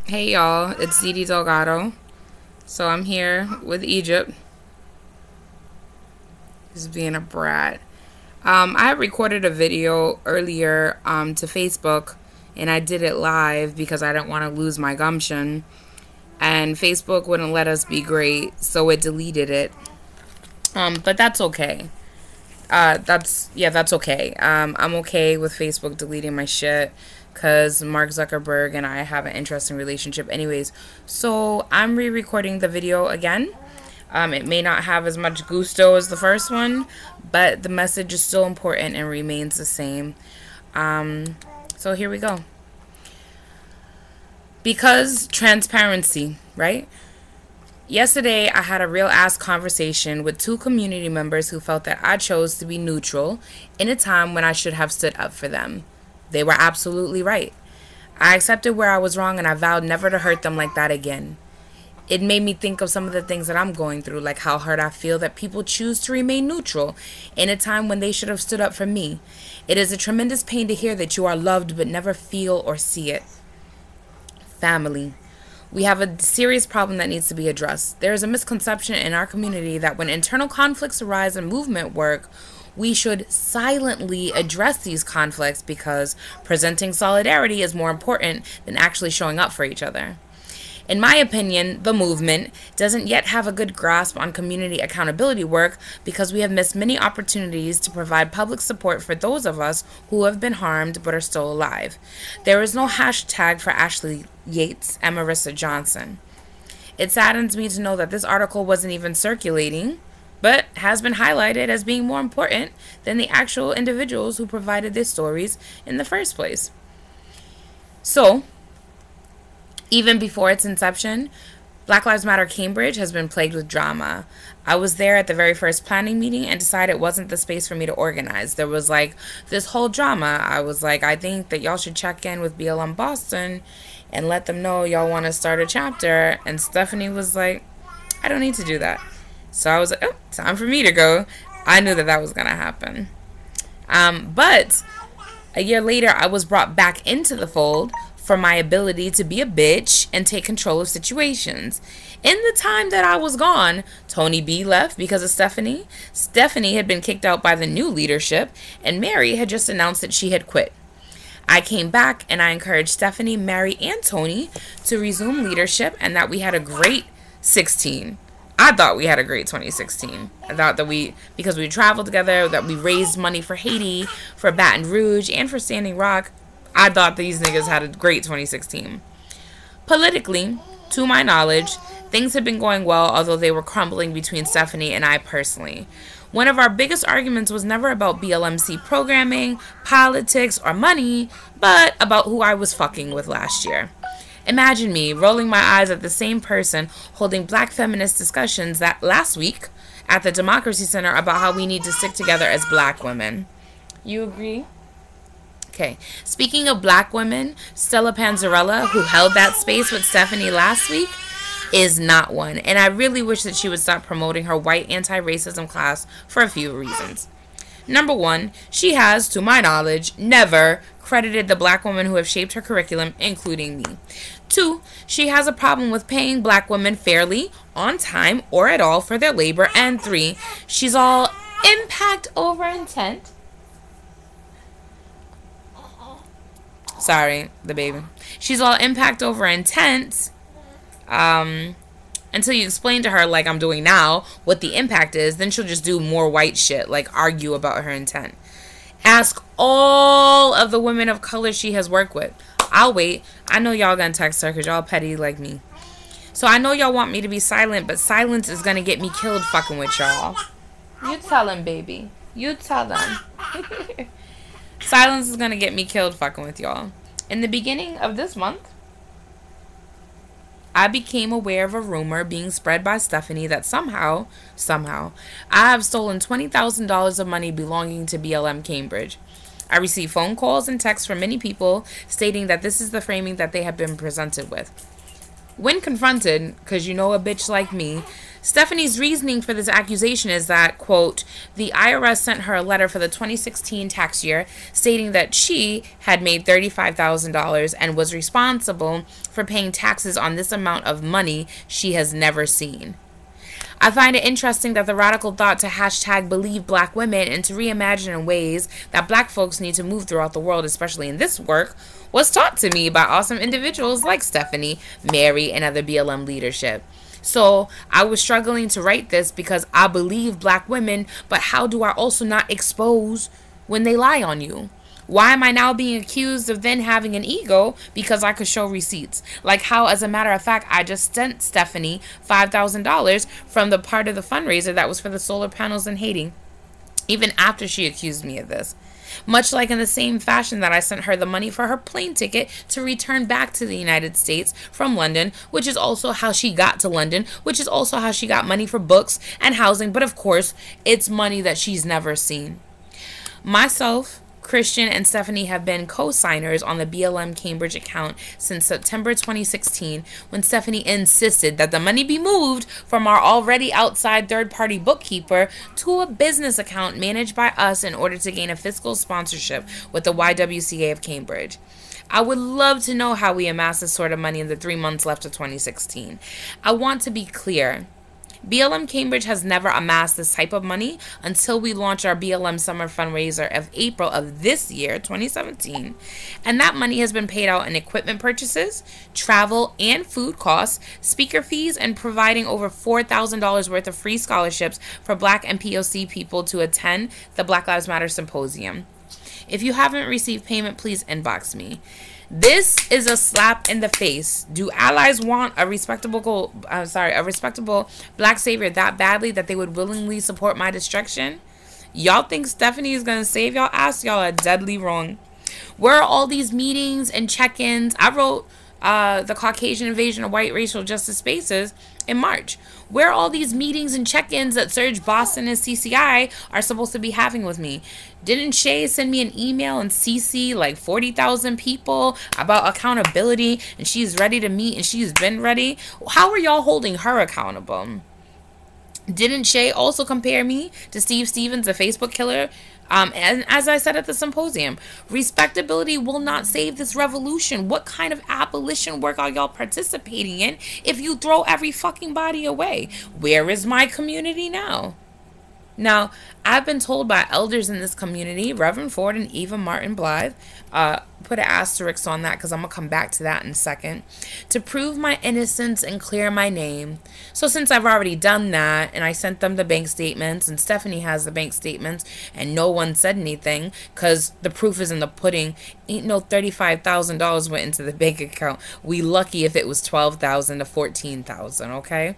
Hey y'all, it's Didi Delgado. So I'm here with Egypt. Just being a brat. I recorded a video earlier to Facebook, and I did it live because I didn't want to lose my gumption. And Facebook wouldn't let us be great, so it deleted it. But that's okay. That's okay. I'm okay with Facebook deleting my shit because Mark Zuckerberg and I have an interesting relationship anyways. So I'm re-recording the video again. It may not have as much gusto as the first one, but the message is still important and remains the same. So here we go. Because transparency, right? Yesterday, I had a real-ass conversation with two community members who felt that I chose to be neutral in a time when I should have stood up for them. They were absolutely right. I accepted where I was wrong, and I vowed never to hurt them like that again. It made me think of some of the things that I'm going through, like how hurt I feel that people choose to remain neutral in a time when they should have stood up for me. It is a tremendous pain to hear that you are loved but never feel or see it. Family. We have a serious problem that needs to be addressed. There is a misconception in our community that when internal conflicts arise in movement work, we should silently address these conflicts because presenting solidarity is more important than actually showing up for each other. In my opinion, the movement doesn't yet have a good grasp on community accountability work because we have missed many opportunities to provide public support for those of us who have been harmed but are still alive. There is no hashtag for Ashley Yates and Marissa Johnson. It saddens me to know that this article wasn't even circulating, but has been highlighted as being more important than the actual individuals who provided their stories in the first place. So, even before its inception, Black Lives Matter Cambridge has been plagued with drama. I was there at the very first planning meeting and decided it wasn't the space for me to organize. There was like this whole drama. I was like, I think that y'all should check in with BLM Boston and let them know y'all want to start a chapter. And Stephanie was like, I don't need to do that. So I was like, oh, time for me to go. I knew that that was going to happen. But a year later, I was brought back into the fold for my ability to be a bitch and take control of situations. In the time that I was gone, Tony B left because of Stephanie. Stephanie had been kicked out by the new leadership, and Mary had just announced that she had quit. I came back and I encouraged Stephanie, Mary, and Tony to resume leadership, and that we had a great 16. I thought we had a great 2016. I thought that because we traveled together, that we raised money for Haiti, for Baton Rouge, and for Standing Rock. I thought these niggas had a great 2016. Politically, to my knowledge, things had been going well, although they were crumbling between Stephanie and I personally. One of our biggest arguments was never about BLMC programming, politics, or money, but about who I was fucking with last year. Imagine me rolling my eyes at the same person holding black feminist discussions that last week at the Democracy Center about how we need to stick together as black women. You agree? Okay, speaking of black women, Stella Panzarella, who held that space with Stephanie last week, is not one. And I really wish that she would stop promoting her white anti-racism class for a few reasons. Number one, she has, to my knowledge, never credited the black women who have shaped her curriculum, including me. Two, she has a problem with paying black women fairly, on time, or at all for their labor. And three, she's all impact over intent. Sorry, the baby. She's all impact over intent until you explain to her, like I'm doing now, what the impact is. Then she'll just do more white shit, like argue about her intent. Ask all of the women of color she has worked with. I'll wait. I know y'all gonna text her because y'all petty like me. So I know y'all want me to be silent, but silence is gonna get me killed fucking with y'all. You tell him, baby. You tell them. Silence is going to get me killed fucking with y'all. In the beginning of this month, I became aware of a rumor being spread by Stephanie that somehow, I have stolen $20,000 of money belonging to BLM Cambridge. I received phone calls and texts from many people stating that this is the framing that they have been presented with. When confronted, because you know a bitch like me, Stephanie's reasoning for this accusation is that, quote, the IRS sent her a letter for the 2016 tax year stating that she had made $35,000 and was responsible for paying taxes on this amount of money she has never seen. I find it interesting that the radical thought to hashtag believe black women and to reimagine in ways that black folks need to move throughout the world, especially in this work, was taught to me by awesome individuals like Stephanie, Mary, and other BLM leadership. So I was struggling to write this because I believe black women, but how do I also not expose when they lie on you? Why am I now being accused of then having an ego because I could show receipts? Like how, as a matter of fact, I just sent Stephanie $5,000 from the part of the fundraiser that was for the solar panels in Haiti, even after she accused me of this. Much like in the same fashion that I sent her the money for her plane ticket to return back to the United States from London, which is also how she got to London, which is also how she got money for books and housing. But of course, it's money that she's never seen. Myself, Christian, and Stephanie have been co-signers on the BLM Cambridge account since September 2016, when Stephanie insisted that the money be moved from our already outside third-party bookkeeper to a business account managed by us in order to gain a fiscal sponsorship with the YWCA of Cambridge. I would love to know how we amassed this sort of money in the 3 months left of 2016. I want to be clear. BLM Cambridge has never amassed this type of money until we launch our BLM Summer Fundraiser of April of this year, 2017. And that money has been paid out in equipment purchases, travel and food costs, speaker fees, and providing over $4,000 worth of free scholarships for Black and POC people to attend the Black Lives Matter Symposium. If you haven't received payment, please inbox me. This is a slap in the face. Do allies want a respectable black savior that badly that they would willingly support my destruction? Y'all think Stephanie is going to save y'all ass? Y'all are deadly wrong. Where are all these meetings and check-ins? I wrote the Caucasian Invasion of White Racial Justice Spaces in March. Where are all these meetings and check-ins that Serge Boston and CCI are supposed to be having with me? Didn't Shay send me an email and CC like 40,000 people about accountability, and she's ready to meet and she's been ready? How are y'all holding her accountable? Didn't Shay also compare me to Steve Stevens, the Facebook killer? And as I said at the symposium, respectability will not save this revolution. What kind of abolition work are y'all participating in if you throw every fucking body away? Where is my community now? Now, I've been told by elders in this community, Reverend Ford and Eva Martin Blythe, put an asterisk on that because I'm going to come back to that in a second, to prove my innocence and clear my name. So since I've already done that and I sent them the bank statements and Stephanie has the bank statements and no one said anything because the proof is in the pudding, ain't no $35,000 went into the bank account. We lucky if it was $12,000 to $14,000, okay?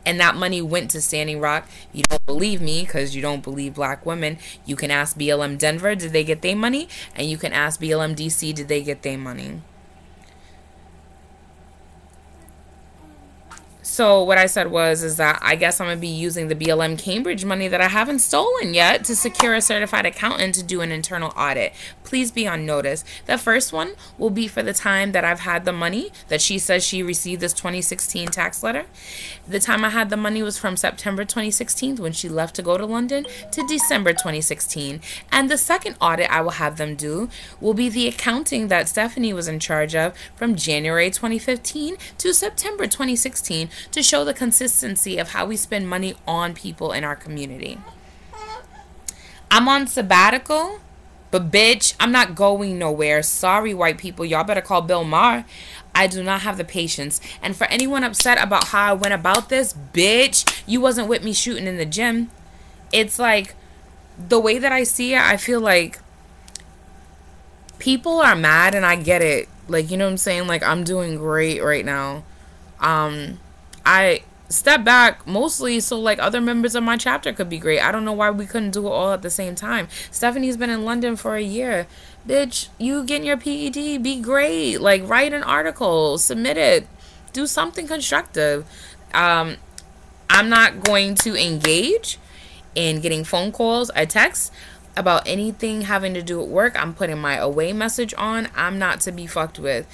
And that money went to Standing Rock. You don't believe me because you don't believe black women. You can ask BLM Denver, did they get their money? And you can ask BLM DC, did they get their money? So what I said is that I guess I'm going to be using the BLM Cambridge money that I haven't stolen yet to secure a certified accountant to do an internal audit. Please be on notice. The first one will be for the time that I've had the money that she says she received this 2016 tax letter. The time I had the money was from September 2016 when she left to go to London to December 2016. And the second audit I will have them do will be the accounting that Stephanie was in charge of from January 2015 to September 2016 to show the consistency of how we spend money on people in our community. I'm on sabbatical, but bitch, I'm not going nowhere. Sorry, white people. Y'all better call Bill Maher. I do not have the patience. And for anyone upset about how I went about this, bitch, you wasn't with me shooting in the gym. It's like, the way that I see it, I feel like people are mad and I get it. Like, you know what I'm saying? Like, I'm doing great right now. I step back mostly so like other members of my chapter could be great. I don't know why we couldn't do it all at the same time. Stephanie's been in London for a year. Bitch, you getting your PED, be great. Like, write an article, submit it, do something constructive. I'm not going to engage in getting phone calls or texts about anything having to do with work. I'm putting my away message on. I'm not to be fucked with.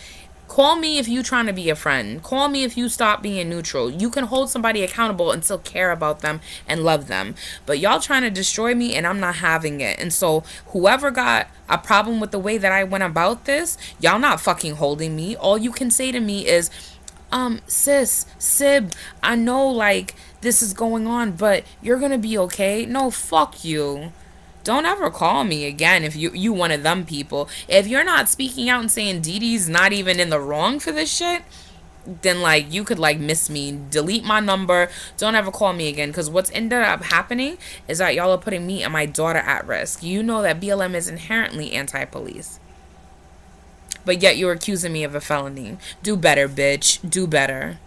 Call me if you trying to be a friend. Call me if you stop being neutral. You can hold somebody accountable and still care about them and love them. But y'all trying to destroy me and I'm not having it. And so whoever got a problem with the way that I went about this, y'all not fucking holding me. All you can say to me is, sis, Sib, I know like this is going on, but you're gonna be okay. No, fuck you. Don't ever call me again if you one of them people. If you're not speaking out and saying Dee Dee's not even in the wrong for this shit, then like you could like miss me. Delete my number. Don't ever call me again. Because what's ended up happening is that y'all are putting me and my daughter at risk. You know that BLM is inherently anti-police. But yet you're accusing me of a felony. Do better, bitch. Do better.